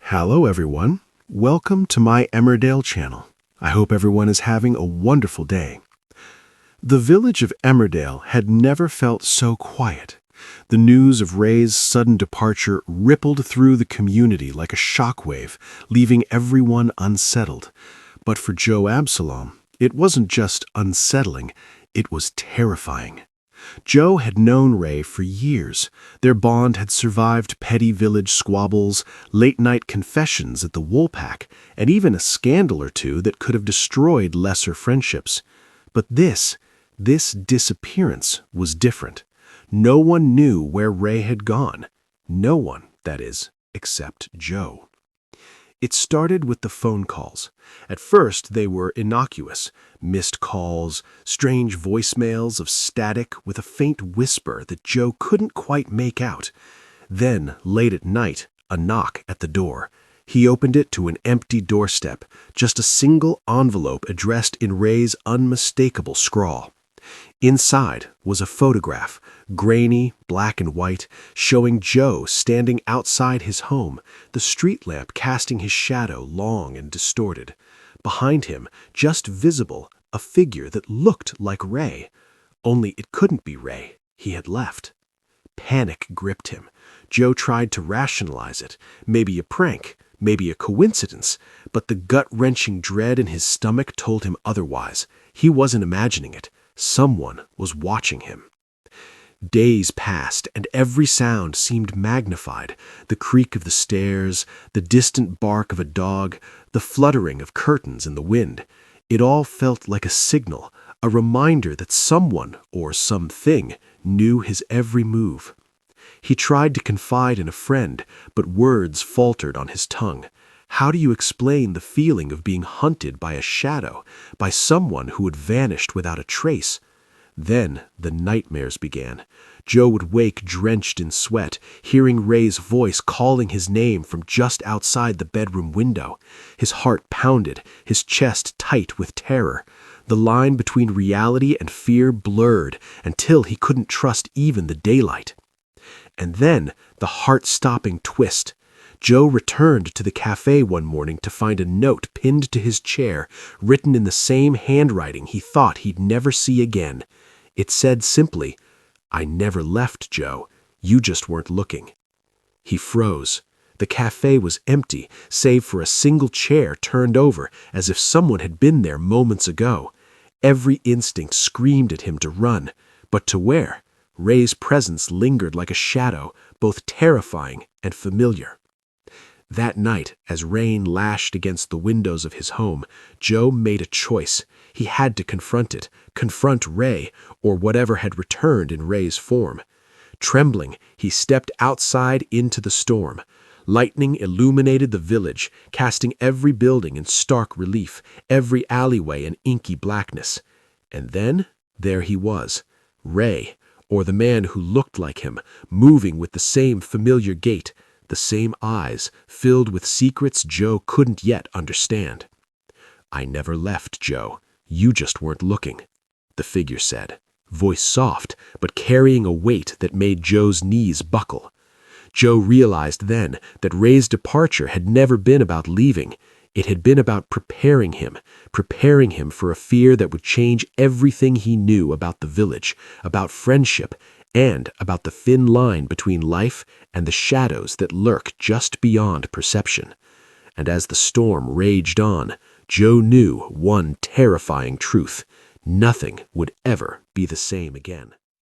Hello everyone. Welcome to my Emmerdale channel. I hope everyone is having a wonderful day. The village of Emmerdale had never felt so quiet. The news of Ray's sudden departure rippled through the community like a shockwave, leaving everyone unsettled. But for Joe Absolom, it wasn't just unsettling, it was terrifying. Joe had known Ray for years. Their bond had survived petty village squabbles, late-night confessions at the Woolpack, and even a scandal or two that could have destroyed lesser friendships. But this disappearance was different. No one knew where Ray had gone. No one, that is, except Joe. It started with the phone calls. At first, they were innocuous. Missed calls, strange voicemails of static with a faint whisper that Joe couldn't quite make out. Then, late at night, a knock at the door. He opened it to an empty doorstep, just a single envelope addressed in Ray's unmistakable scrawl. Inside was a photograph, grainy, black and white, showing Joe standing outside his home, the street lamp casting his shadow long and distorted. Behind him, just visible, a figure that looked like Ray. Only it couldn't be Ray. He had left. Panic gripped him. Joe tried to rationalize it. Maybe a prank, maybe a coincidence, but the gut-wrenching dread in his stomach told him otherwise. He wasn't imagining it. Someone was watching him. Days passed, and every sound seemed magnified. The creak of the stairs, the distant bark of a dog, the fluttering of curtains in the wind. It all felt like a signal, a reminder that someone, or something, knew his every move. He tried to confide in a friend, but words faltered on his tongue. How do you explain the feeling of being hunted by a shadow, by someone who had vanished without a trace? Then the nightmares began. Joe would wake drenched in sweat, hearing Ray's voice calling his name from just outside the bedroom window. His heart pounded, his chest tight with terror. The line between reality and fear blurred until he couldn't trust even the daylight. And then the heart-stopping twist. Joe returned to the cafe one morning to find a note pinned to his chair, written in the same handwriting he thought he'd never see again. It said simply, "I never left, Joe. You just weren't looking." He froze. The cafe was empty, save for a single chair turned over, as if someone had been there moments ago. Every instinct screamed at him to run. But to where? Ray's presence lingered like a shadow, both terrifying and familiar. That night, as rain lashed against the windows of his home, Joe made a choice. He had to confront Ray, or whatever had returned in Ray's form. Trembling, he stepped outside into the storm. Lightning illuminated the village, casting every building in stark relief, every alleyway in inky blackness. And then, there he was, Ray, or the man who looked like him, moving with the same familiar gait, the same eyes, filled with secrets Joe couldn't yet understand. "I never left, Joe. You just weren't looking," the figure said, voice soft, but carrying a weight that made Joe's knees buckle. Joe realized then that Ray's departure had never been about leaving. It had been about preparing him for a fear that would change everything he knew about the village, about friendship, and about the thin line between life and the shadows that lurk just beyond perception. And as the storm raged on, Joe knew one terrifying truth: nothing would ever be the same again.